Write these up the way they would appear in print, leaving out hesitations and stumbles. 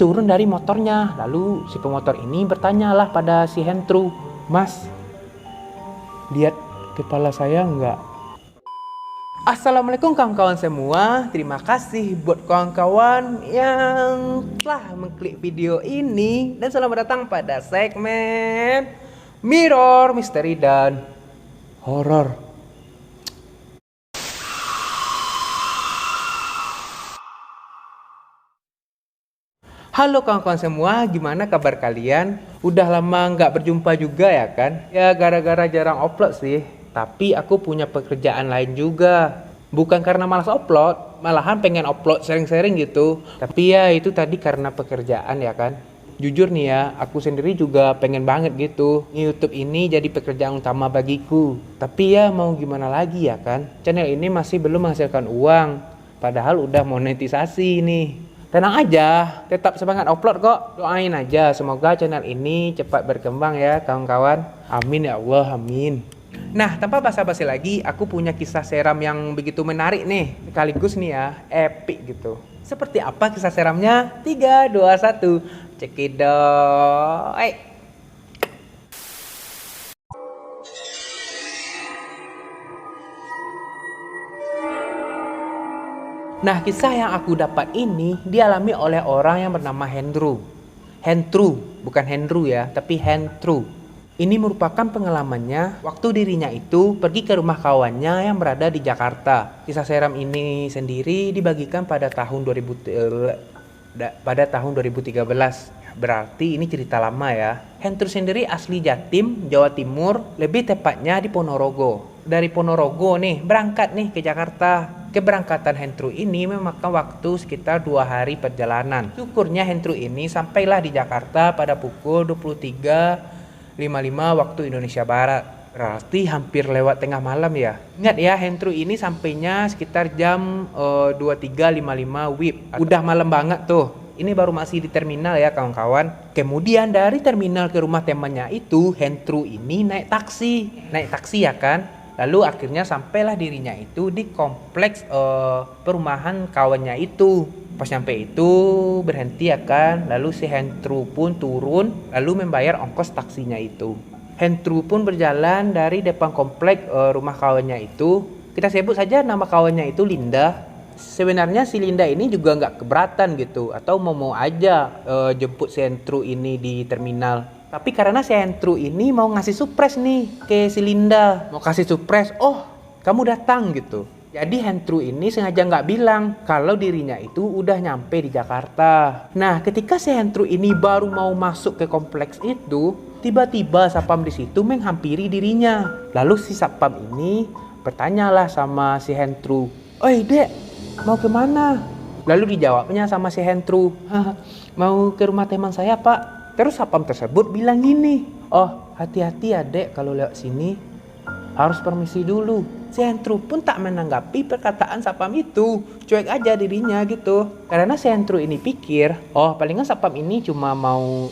turun dari motornya. Lalu si pemotor ini bertanyalah pada si Hendro, "Mas, lihat kepala saya enggak?" Assalamualaikum kawan-kawan semua. Terima kasih buat kawan-kawan yang telah mengklik video ini. Dan selamat datang pada segmen Mirror, Misteri, dan Horor. Halo kawan-kawan semua, gimana kabar kalian? Udah lama nggak berjumpa juga ya kan? Ya gara-gara jarang upload sih. Tapi aku punya pekerjaan lain juga. Bukan karena malas upload, malahan pengen upload sering-sering gitu. Tapi ya itu tadi karena pekerjaan ya kan. Jujur nih ya, aku sendiri juga pengen banget gitu. YouTube ini jadi pekerjaan utama bagiku. Tapi ya mau gimana lagi ya kan? Channel ini masih belum menghasilkan uang. Padahal udah monetisasi nih. Tenang aja, tetap semangat upload kok. Doain aja, semoga channel ini cepat berkembang ya kawan-kawan. Amin ya Allah, amin. Nah, tanpa basa-basi lagi, aku punya kisah seram yang begitu menarik nih. Sekaligus nih ya, epic gitu. Seperti apa kisah seramnya? 3, 2, 1, cekidot. Nah, kisah yang aku dapat ini dialami oleh orang yang bernama Hendro. Hendro, bukan Hendro ya, tapi Hendro. Ini merupakan pengalamannya waktu dirinya itu pergi ke rumah kawannya yang berada di Jakarta. Kisah seram ini sendiri dibagikan pada tahun 2013. Berarti ini cerita lama ya. Hendro sendiri asli Jatim, Jawa Timur, lebih tepatnya di Ponorogo. Dari Ponorogo nih, berangkat nih ke Jakarta. Keberangkatan Hendro ini memakan waktu sekitar 2 hari perjalanan. Syukurnya Hendro ini sampailah di Jakarta pada pukul 23.55 waktu Indonesia Barat. Berarti hampir lewat tengah malam ya. Ingat ya, Hendro ini sampainya sekitar jam 23.55 WIB. Udah malam banget tuh. Ini baru masih di terminal ya kawan-kawan. Kemudian dari terminal ke rumah temannya itu, Hendro ini naik taksi. Naik taksi ya kan. Lalu akhirnya sampailah dirinya itu di kompleks perumahan kawannya itu. Pas nyampe itu berhenti ya kan. Lalu si Hendro pun turun lalu membayar ongkos taksinya itu. Hendro pun berjalan dari depan kompleks rumah kawannya itu. Kita sebut saja nama kawannya itu Linda. Sebenarnya si Linda ini juga nggak keberatan gitu. Atau mau aja jemput si Hendro ini di terminal. Tapi karena si Hendro ini mau ngasih surprise nih ke si Linda. Mau kasih surprise, oh kamu datang gitu. Jadi Hendro ini sengaja nggak bilang kalau dirinya itu udah nyampe di Jakarta. Nah ketika si Hendro ini baru mau masuk ke kompleks itu, tiba-tiba satpam di situ menghampiri dirinya. Lalu si satpam ini bertanyalah sama si Hendro, "Oi dek, mau kemana?" Lalu dijawabnya sama si Hendro, "Mau ke rumah teman saya pak." Terus satpam tersebut bilang gini, "Oh hati-hati ya dek kalau lewat sini, harus permisi dulu." Si Hendro pun tak menanggapi perkataan satpam itu, cuek aja dirinya gitu. Karena si Hendro ini pikir, oh palingan satpam ini cuma mau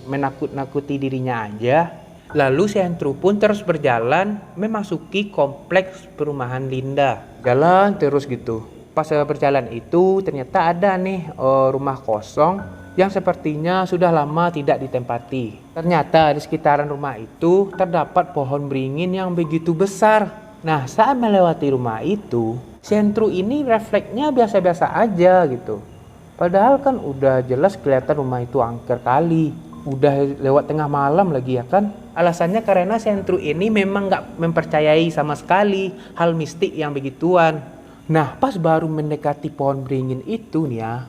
menakut-nakuti dirinya aja. Lalu si Hendro pun terus berjalan memasuki kompleks perumahan Linda. Jalan terus gitu. Pas berjalan itu ternyata ada nih rumah kosong yang sepertinya sudah lama tidak ditempati. Ternyata di sekitaran rumah itu terdapat pohon beringin yang begitu besar. Nah saat melewati rumah itu, si Hendro ini refleksnya biasa-biasa aja gitu. Padahal kan udah jelas kelihatan rumah itu angker kali. Udah lewat tengah malam lagi ya kan. Alasannya karena si Hendro ini memang gak mempercayai sama sekali hal mistik yang begituan. Nah pas baru mendekati pohon beringin itu nih ya,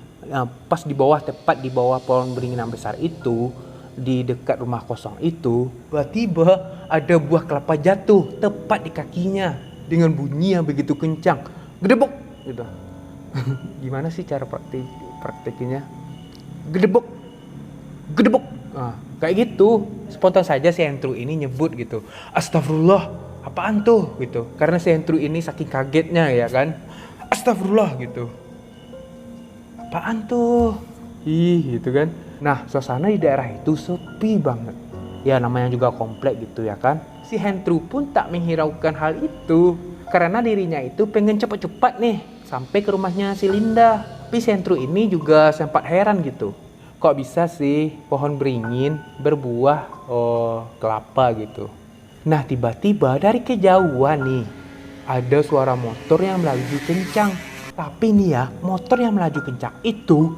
pas tepat di bawah pohon beringin yang besar itu, di dekat rumah kosong itu, tiba-tiba ada buah kelapa jatuh tepat di kakinya dengan bunyi yang begitu kencang, gedebok gitu. Gimana sih cara prakteknya? Gedebok, kayak gitu. Spontan saja si Hendro ini nyebut gitu, "Astagfirullah, apaan tuh?" gitu. Karena si Hendro ini saking kagetnya ya kan, "Astagfirullah" gitu. "Apaan tuh?" Gitu kan. Nah suasana di daerah itu sepi banget. Ya namanya juga komplek gitu ya kan. Si Hendro pun tak menghiraukan hal itu. Karena dirinya itu pengen cepat-cepat nih sampai ke rumahnya si Linda. Tapi si Hendro ini juga sempat heran gitu. kok bisa sih pohon beringin berbuah kelapa gitu. Nah tiba-tiba dari kejauhan nih ada suara motor yang melaju kencang. Tapi nih ya, motor yang melaju kencang itu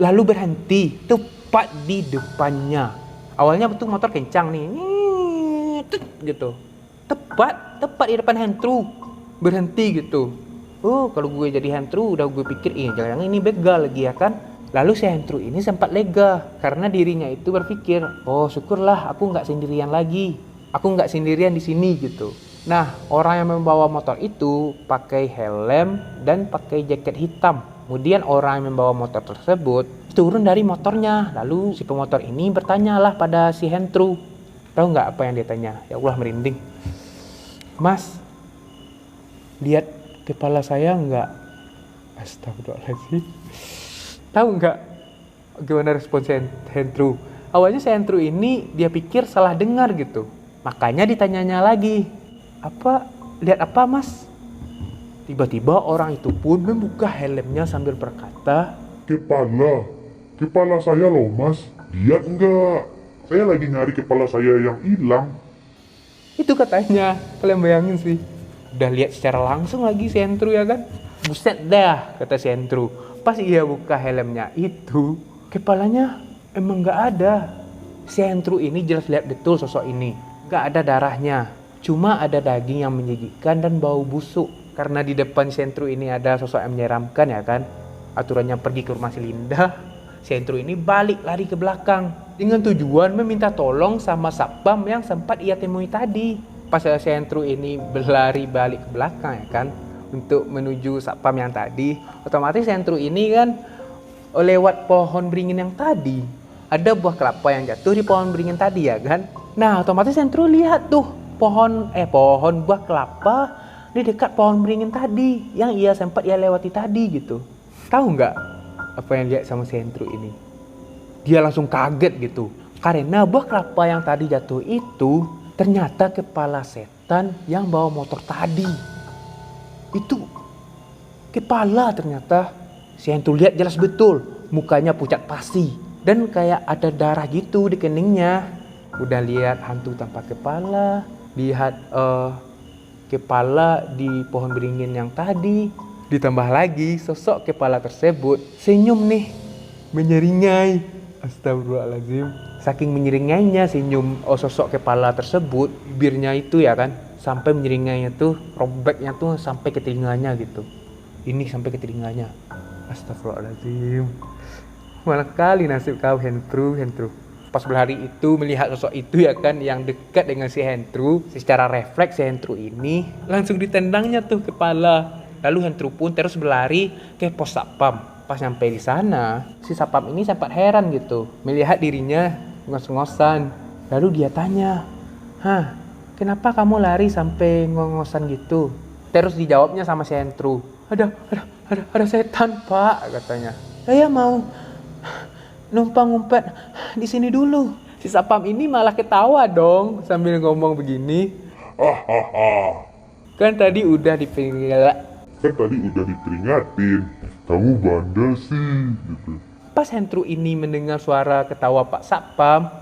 lalu berhenti tepat di depannya. Awalnya betul motor kencang nih, gitu. Tepat di depan Hendro, berhenti gitu. Oh, kalau gue jadi Hendro udah gue pikir jangan ini begal lagi ya kan. Lalu si Hendro ini sempat lega karena dirinya itu berpikir, oh syukurlah aku nggak sendirian lagi, aku nggak sendirian di sini gitu. Nah, orang yang membawa motor itu pakai helm dan pakai jaket hitam. Kemudian orang yang membawa motor tersebut turun dari motornya. Lalu si pemotor ini bertanyalah pada si Hendro. Tahu nggak apa yang dia tanya? Ya Allah merinding. Mas, lihat kepala saya nggak? Astagfirullahaladzim. Tahu nggak gimana respon Hendro? Awalnya si Hendro ini dia pikir salah dengar gitu. Makanya ditanyanya lagi. Lihat apa mas? Tiba-tiba orang itu pun membuka helmnya sambil berkata, Kepala saya loh mas, lihat enggak? Saya lagi nyari kepala saya yang hilang. itu katanya. Kalian bayangin sih, udah lihat secara langsung lagi si Hendro ya kan. Buset dah, kata si Hendro. Pas ia buka helmnya itu, kepalanya emang gak ada. Si Hendro ini jelas lihat betul sosok ini. Gak ada darahnya, cuma ada daging yang menjijikan dan bau busuk. Karena di depan si Hendro ini ada sosok yang menyeramkan ya kan. Aturannya pergi ke rumah si Linda. Si Hendro ini balik lari ke belakang dengan tujuan meminta tolong sama satpam yang sempat ia temui tadi. Pas si Hendro ini berlari balik ke belakang ya kan, untuk menuju satpam yang tadi, otomatis si Hendro ini kan lewat pohon beringin yang tadi. Ada buah kelapa yang jatuh di pohon beringin tadi ya kan. Nah otomatis Hendro lihat tuh pohon buah kelapa di dekat pohon beringin tadi yang sempat ia lewati tadi gitu. Tahu nggak apa yang lihat sama si Hendro ini? Dia langsung kaget gitu karena buah kelapa yang tadi jatuh itu ternyata kepala setan yang bawa motor tadi. Itu kepala ternyata. Si Hendro lihat jelas betul, mukanya pucat pasi dan kayak ada darah gitu di keningnya. Udah lihat hantu tanpa kepala, lihat kepala di pohon beringin yang tadi, ditambah lagi sosok kepala tersebut senyum nih, menyeringai. Astagfirullahaladzim. Saking menyeringainya senyum sosok kepala tersebut, bibirnya itu ya kan sampai menyeringainya tuh, robeknya tuh sampai ke telinganya gitu. Ini sampai ke telinganya. Astagfirullahaladzim. Malah kali nasib kau Hendro. Pas berlari itu melihat sosok itu ya kan yang dekat dengan si Hendro, secara refleks si Hendro ini langsung ditendangnya tuh kepala. Lalu Hendro pun terus berlari ke pos satpam. Pas nyampe di sana, si satpam ini sempat heran gitu melihat dirinya ngos-ngosan. Lalu dia tanya, kenapa kamu lari sampai ngos-ngosan gitu? Terus dijawabnya sama si Hendro, ada setan pak, katanya. Saya mau numpang ngumpet di sini dulu. Si satpam ini malah ketawa dong sambil ngomong begini. Kan tadi udah diperingatin. Kamu bandel sih gitu. Pas Hendro ini mendengar suara ketawa Pak Satpam,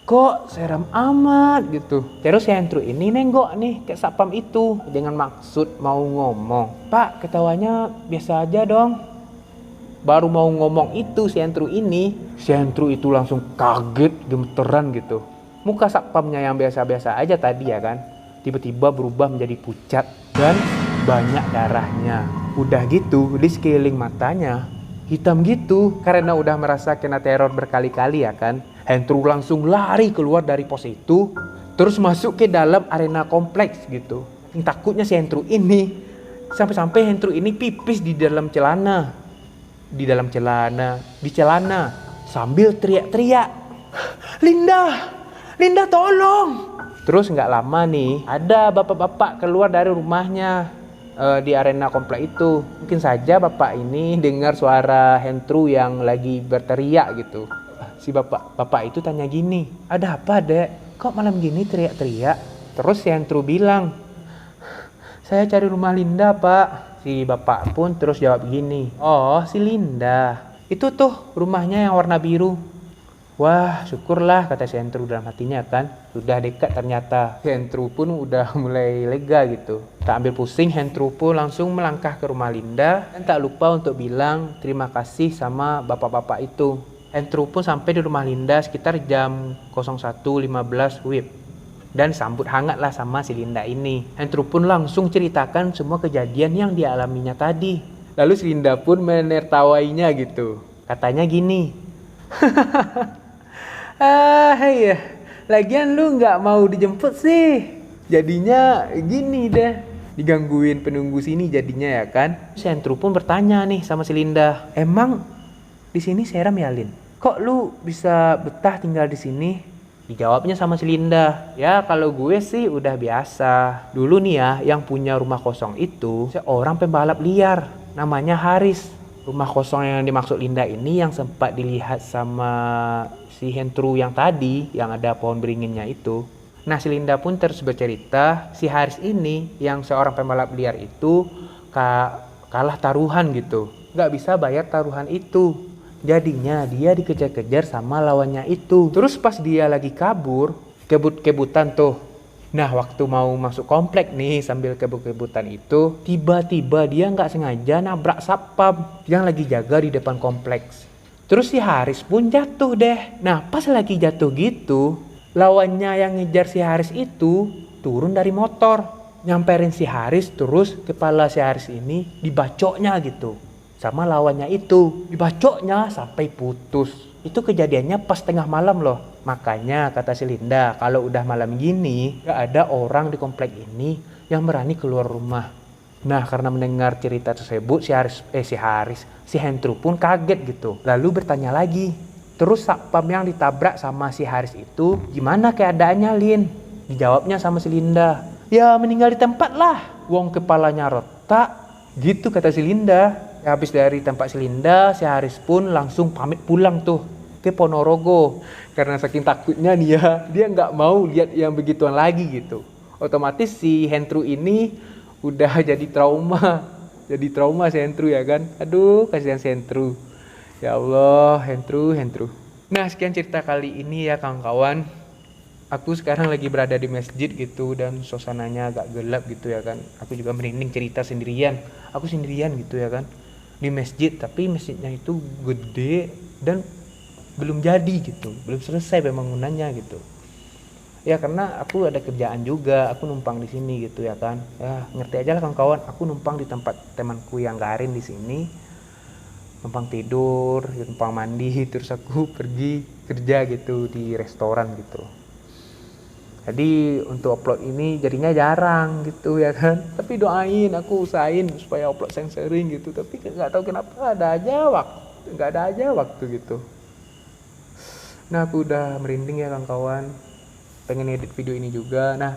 kok seram amat gitu. Terus si Hendro ini nenggok nih ke Satpam itu dengan maksud mau ngomong, Pak ketawanya biasa aja dong. Baru mau ngomong itu si Hendro itu langsung kaget, gemeteran gitu. Muka Satpamnya yang biasa-biasa aja tadi ya kan, tiba-tiba berubah menjadi pucat dan banyak darahnya. Udah gitu di sekeliling matanya hitam gitu karena udah merasa kena teror berkali-kali ya kan. Hendro langsung lari keluar dari pos itu, terus masuk ke dalam arena kompleks gitu. Takutnya si Hendro ini sampai Hendro ini pipis di celana sambil teriak-teriak, Linda tolong. Terus nggak lama nih ada bapak-bapak keluar dari rumahnya di arena komplek itu. Mungkin saja bapak ini dengar suara Hendro yang lagi berteriak gitu. Si bapak itu tanya gini, ada apa dek? Kok malam gini teriak-teriak? Terus si Hendro bilang, saya cari rumah Linda pak. Si bapak pun terus jawab gini, oh si Linda Itu tuh rumahnya yang warna biru. Wah, syukurlah kata si Hendro dalam hatinya kan. Sudah dekat ternyata. Hendro pun udah mulai lega gitu. Tak ambil pusing, Hendro pun langsung melangkah ke rumah Linda. Dan tak lupa untuk bilang terima kasih sama bapak-bapak itu. Hendro pun sampai di rumah Linda sekitar jam 01.15 WIB. Dan sambut hangatlah sama si Linda ini. Hendro pun langsung ceritakan semua kejadian yang dialaminya tadi. Lalu si Linda pun menertawainya gitu. Katanya gini. Iya. Lagian lu nggak mau dijemput sih. Jadinya gini deh. Digangguin penunggu sini jadinya ya kan. Si Hendro pun bertanya nih sama si Linda. Emang di sini seram ya Lin? Kok lu bisa betah tinggal di sini? Dijawabnya sama si Linda. Ya kalau gue sih udah biasa. Dulu nih ya yang punya rumah kosong itu seorang pembalap liar. Namanya Haris. Rumah kosong yang dimaksud Linda ini yang sempat dilihat sama si Hendro yang tadi, yang ada pohon beringinnya itu. Nah si Linda pun terus bercerita, si Haris ini yang seorang pembalap liar itu kalah taruhan gitu. Gak bisa bayar taruhan itu. Jadinya dia dikejar-kejar sama lawannya itu. Terus pas dia lagi kabur, kebut-kebutan tuh. Nah waktu mau masuk komplek nih sambil kebut-kebutan itu, tiba-tiba dia nggak sengaja nabrak satpam yang lagi jaga di depan kompleks. Terus si Haris pun jatuh deh. Nah pas lagi jatuh gitu, lawannya yang ngejar si Haris itu turun dari motor, nyamperin si Haris, terus kepala si Haris ini dibacoknya gitu sama lawannya itu, dibacoknya sampai putus. Itu kejadiannya pas tengah malam loh. Makanya kata si Linda, kalau udah malam gini gak ada orang di komplek ini yang berani keluar rumah. Nah karena mendengar cerita tersebut si Hendro pun kaget gitu. Lalu bertanya lagi, terus satpam yang ditabrak sama si Haris itu gimana keadaannya Lin? Dijawabnya sama si Linda, ya meninggal di tempat lah, wong kepalanya retak. Gitu kata si Linda. Habis dari tempat si Linda, si Haris pun langsung pamit pulang tuh ke Ponorogo. Karena saking takutnya nih ya, dia nggak mau lihat yang begituan lagi gitu. Otomatis si Hendro ini udah jadi trauma. Jadi trauma si Hendro ya kan. Aduh, kasihan si Hendro. Ya Allah, Hendro. Nah, sekian cerita kali ini ya kawan-kawan. Aku sekarang lagi berada di masjid gitu dan suasananya agak gelap gitu ya kan. Aku juga merinding cerita sendirian. Aku sendirian gitu ya kan. Di masjid, tapi masjidnya itu gede dan belum jadi gitu, belum selesai pembangunannya gitu. Ya karena aku ada kerjaan juga, aku numpang di sini gitu ya kan. Ya ngerti aja lah kawan-kawan, aku numpang di tempat temanku yang Garin di sini. Numpang tidur, numpang mandi, terus aku pergi kerja gitu di restoran gitu. Jadi untuk upload ini jadinya jarang gitu ya kan. Tapi doain, aku usahain supaya upload sering gitu. Tapi nggak tahu kenapa nggak ada aja waktu gitu. Nah aku udah merinding ya kawan-kawan. Pengen edit video ini juga. Nah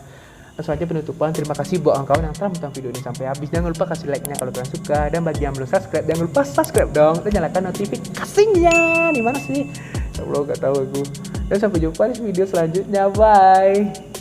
langsung aja penutupan. Terima kasih buat kawan-kawan yang telah menonton video ini sampai habis. Jangan lupa kasih like-nya kalau kalian suka. Dan bagi yang belum subscribe, jangan lupa subscribe dong. Dan nyalakan notifikasinya. Di mana sih? Ya Allah, gak tahu aku. Dan sampai jumpa di video selanjutnya. Bye.